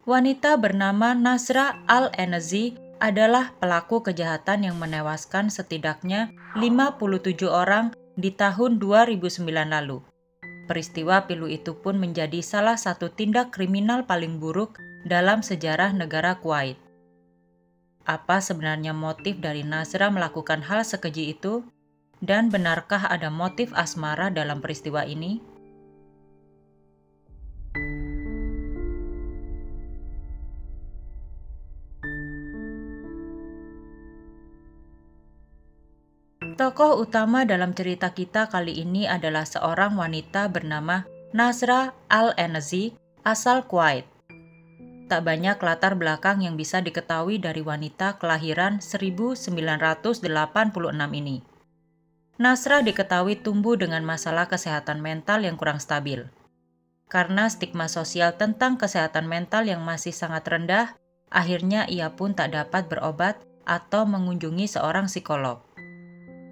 Wanita bernama Nasra Al-Enazi adalah pelaku kejahatan yang menewaskan setidaknya 57 orang di tahun 2009 lalu. Peristiwa pilu itu pun menjadi salah satu tindak kriminal paling buruk dalam sejarah negara Kuwait. Apa sebenarnya motif dari Nasra melakukan hal sekeji itu? Dan benarkah ada motif asmara dalam peristiwa ini? Tokoh utama dalam cerita kita kali ini adalah seorang wanita bernama Nasra Al-Enazi, asal Kuwait. Tak banyak latar belakang yang bisa diketahui dari wanita kelahiran 1986 ini. Nasra diketahui tumbuh dengan masalah kesehatan mental yang kurang stabil. Karena stigma sosial tentang kesehatan mental yang masih sangat rendah, akhirnya ia pun tak dapat berobat atau mengunjungi seorang psikolog.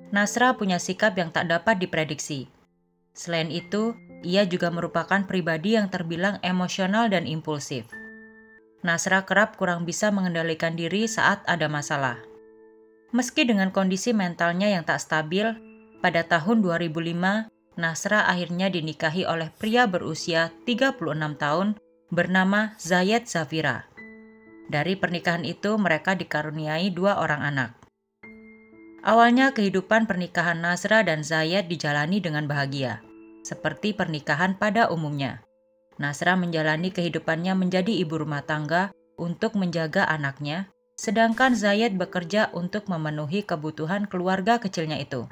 Nasra punya sikap yang tak dapat diprediksi. Selain itu, ia juga merupakan pribadi yang terbilang emosional dan impulsif. Nasra kerap kurang bisa mengendalikan diri saat ada masalah. Meski dengan kondisi mentalnya yang tak stabil, pada tahun 2005, Nasra akhirnya dinikahi oleh pria berusia 36 tahun bernama Zayed Zafira. Dari pernikahan itu, mereka dikaruniai 2 orang anak. Awalnya kehidupan pernikahan Nasra dan Zayed dijalani dengan bahagia, seperti pernikahan pada umumnya. Nasra menjalani kehidupannya menjadi ibu rumah tangga untuk menjaga anaknya, sedangkan Zayed bekerja untuk memenuhi kebutuhan keluarga kecilnya itu.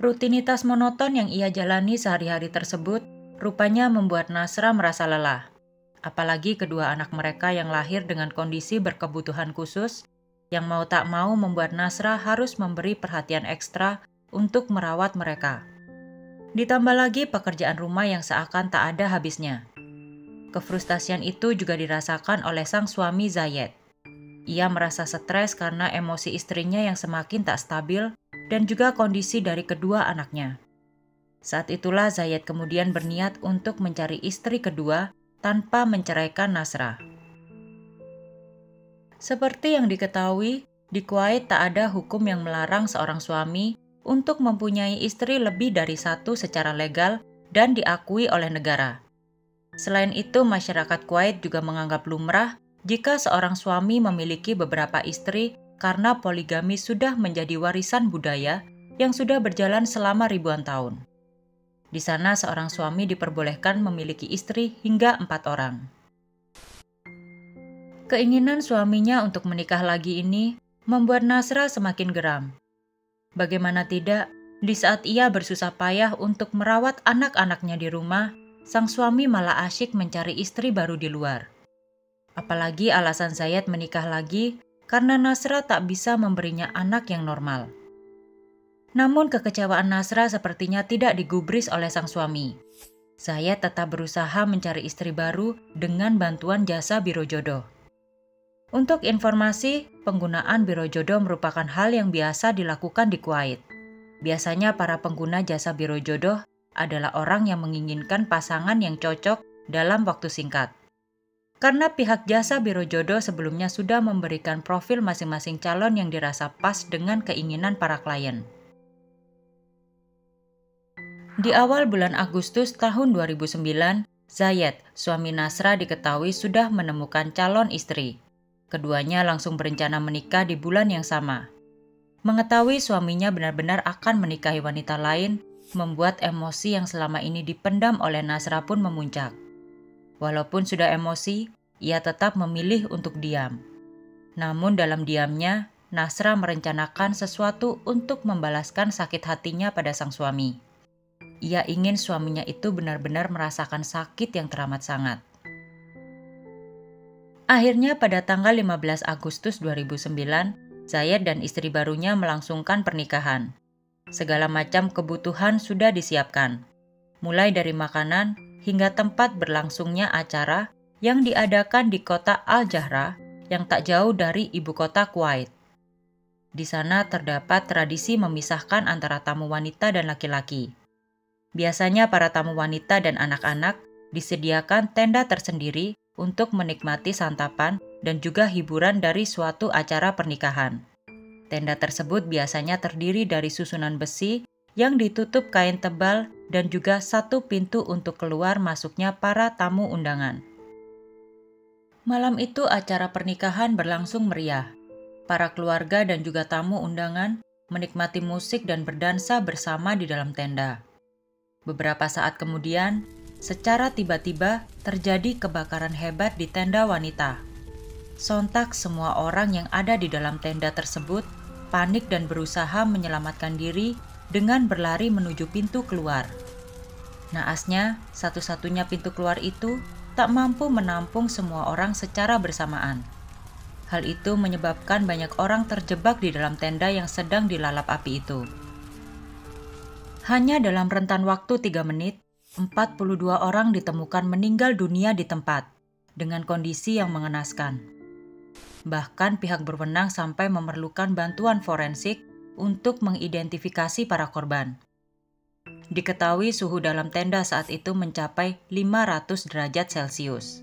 Rutinitas monoton yang ia jalani sehari-hari tersebut rupanya membuat Nasra merasa lelah. Apalagi kedua anak mereka yang lahir dengan kondisi berkebutuhan khusus, yang mau tak mau membuat Nasra harus memberi perhatian ekstra untuk merawat mereka. Ditambah lagi pekerjaan rumah yang seakan tak ada habisnya. Kefrustasian itu juga dirasakan oleh sang suami Zayed. Ia merasa stres karena emosi istrinya yang semakin tak stabil dan juga kondisi dari kedua anaknya. Saat itulah Zayed kemudian berniat untuk mencari istri kedua tanpa menceraikan Nasra. Seperti yang diketahui, di Kuwait tak ada hukum yang melarang seorang suami untuk mempunyai istri lebih dari satu secara legal dan diakui oleh negara. Selain itu, masyarakat Kuwait juga menganggap lumrah jika seorang suami memiliki beberapa istri karena poligami sudah menjadi warisan budaya yang sudah berjalan selama ribuan tahun. Di sana, seorang suami diperbolehkan memiliki istri hingga 4 orang. Keinginan suaminya untuk menikah lagi ini membuat Nasra semakin geram. Bagaimana tidak, di saat ia bersusah payah untuk merawat anak-anaknya di rumah, sang suami malah asyik mencari istri baru di luar. Apalagi alasan Zayed menikah lagi karena Nasra tak bisa memberinya anak yang normal. Namun kekecewaan Nasra sepertinya tidak digubris oleh sang suami. Zayed tetap berusaha mencari istri baru dengan bantuan jasa biro jodoh. Untuk informasi, penggunaan biro jodoh merupakan hal yang biasa dilakukan di Kuwait. Biasanya para pengguna jasa biro jodoh adalah orang yang menginginkan pasangan yang cocok dalam waktu singkat. Karena pihak jasa biro jodoh sebelumnya sudah memberikan profil masing-masing calon yang dirasa pas dengan keinginan para klien. Di awal bulan Agustus tahun 2009, Zayed, suami Nasra, diketahui sudah menemukan calon istri. Keduanya langsung berencana menikah di bulan yang sama. Mengetahui suaminya benar-benar akan menikahi wanita lain, membuat emosi yang selama ini dipendam oleh Nasra pun memuncak. Walaupun sudah emosi, ia tetap memilih untuk diam. Namun dalam diamnya, Nasra merencanakan sesuatu untuk membalaskan sakit hatinya pada sang suami. Ia ingin suaminya itu benar-benar merasakan sakit yang teramat sangat. Akhirnya pada tanggal 15 Agustus 2009, Zayed dan istri barunya melangsungkan pernikahan. Segala macam kebutuhan sudah disiapkan, mulai dari makanan hingga tempat berlangsungnya acara yang diadakan di kota Al-Jahra yang tak jauh dari ibu kota Kuwait. Di sana terdapat tradisi memisahkan antara tamu wanita dan laki-laki. Biasanya para tamu wanita dan anak-anak disediakan tenda tersendiri untuk menikmati santapan dan juga hiburan dari suatu acara pernikahan. Tenda tersebut biasanya terdiri dari susunan besi yang ditutup kain tebal dan juga satu pintu untuk keluar masuknya para tamu undangan. Malam itu acara pernikahan berlangsung meriah. Para keluarga dan juga tamu undangan menikmati musik dan berdansa bersama di dalam tenda. Beberapa saat kemudian, secara tiba-tiba terjadi kebakaran hebat di tenda wanita. Sontak semua orang yang ada di dalam tenda tersebut panik dan berusaha menyelamatkan diri dengan berlari menuju pintu keluar. Naasnya, satu-satunya pintu keluar itu tak mampu menampung semua orang secara bersamaan. Hal itu menyebabkan banyak orang terjebak di dalam tenda yang sedang dilalap api itu. Hanya dalam rentan waktu 3 menit, 42 orang ditemukan meninggal dunia di tempat, dengan kondisi yang mengenaskan. Bahkan pihak berwenang sampai memerlukan bantuan forensik untuk mengidentifikasi para korban. Diketahui suhu dalam tenda saat itu mencapai 500 derajat Celcius.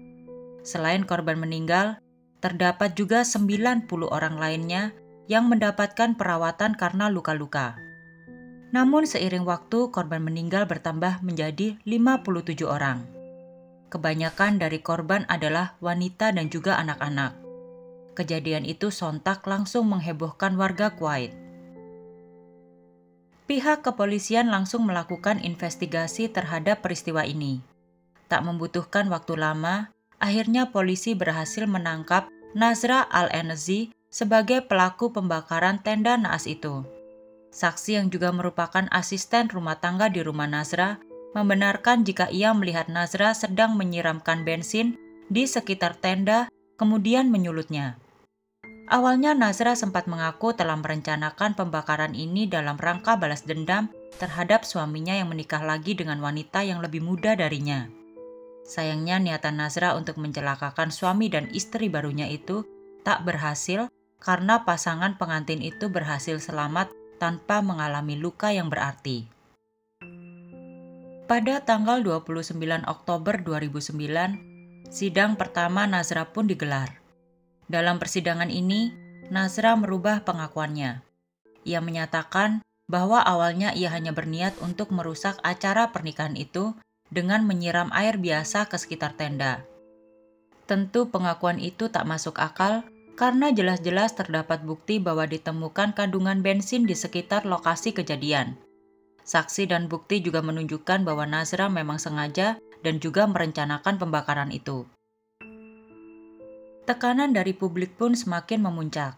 Selain korban meninggal, terdapat juga 90 orang lainnya yang mendapatkan perawatan karena luka-luka. Namun seiring waktu korban meninggal bertambah menjadi 57 orang. Kebanyakan dari korban adalah wanita dan juga anak-anak. Kejadian itu sontak langsung menghebohkan warga Kuwait. Pihak kepolisian langsung melakukan investigasi terhadap peristiwa ini. Tak membutuhkan waktu lama, akhirnya polisi berhasil menangkap Nasra Al-Enezy sebagai pelaku pembakaran tenda naas itu. Saksi yang juga merupakan asisten rumah tangga di rumah Nasra membenarkan jika ia melihat Nasra sedang menyiramkan bensin di sekitar tenda, kemudian menyulutnya. Awalnya Nasra sempat mengaku telah merencanakan pembakaran ini dalam rangka balas dendam terhadap suaminya yang menikah lagi dengan wanita yang lebih muda darinya. Sayangnya niatan Nasra untuk mencelakakan suami dan istri barunya itu tak berhasil karena pasangan pengantin itu berhasil selamat tanpa mengalami luka yang berarti. Pada tanggal 29 Oktober 2009, sidang pertama Nasra pun digelar. Dalam persidangan ini, Nasra merubah pengakuannya. Ia menyatakan bahwa awalnya ia hanya berniat untuk merusak acara pernikahan itu dengan menyiram air biasa ke sekitar tenda. Tentu pengakuan itu tak masuk akal karena jelas-jelas terdapat bukti bahwa ditemukan kandungan bensin di sekitar lokasi kejadian. Saksi dan bukti juga menunjukkan bahwa Nasra memang sengaja dan juga merencanakan pembakaran itu. Tekanan dari publik pun semakin memuncak.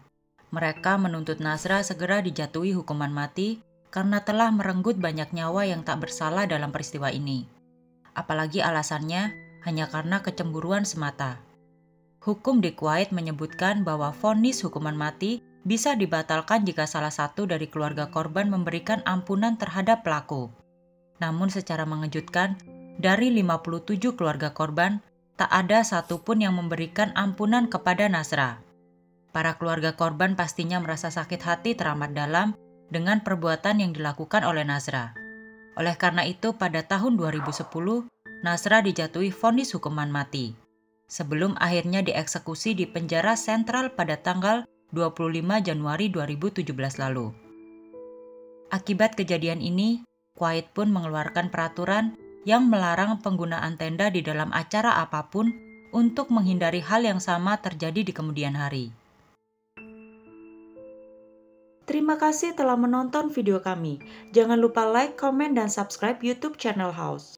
Mereka menuntut Nasra segera dijatuhi hukuman mati karena telah merenggut banyak nyawa yang tak bersalah dalam peristiwa ini. Apalagi alasannya hanya karena kecemburuan semata. Hukum di Kuwait menyebutkan bahwa vonis hukuman mati bisa dibatalkan jika salah satu dari keluarga korban memberikan ampunan terhadap pelaku. Namun secara mengejutkan, dari 57 keluarga korban, tak ada satupun yang memberikan ampunan kepada Nasra. Para keluarga korban pastinya merasa sakit hati teramat dalam dengan perbuatan yang dilakukan oleh Nasra. Oleh karena itu, pada tahun 2010, Nasra dijatuhi vonis hukuman mati, sebelum akhirnya dieksekusi di penjara sentral pada tanggal 25 Januari 2017 lalu. Akibat kejadian ini, Kuwait pun mengeluarkan peraturan yang melarang penggunaan tenda di dalam acara apapun untuk menghindari hal yang sama terjadi di kemudian hari. Terima kasih telah menonton video kami. Jangan lupa like, komen, dan subscribe YouTube channel House.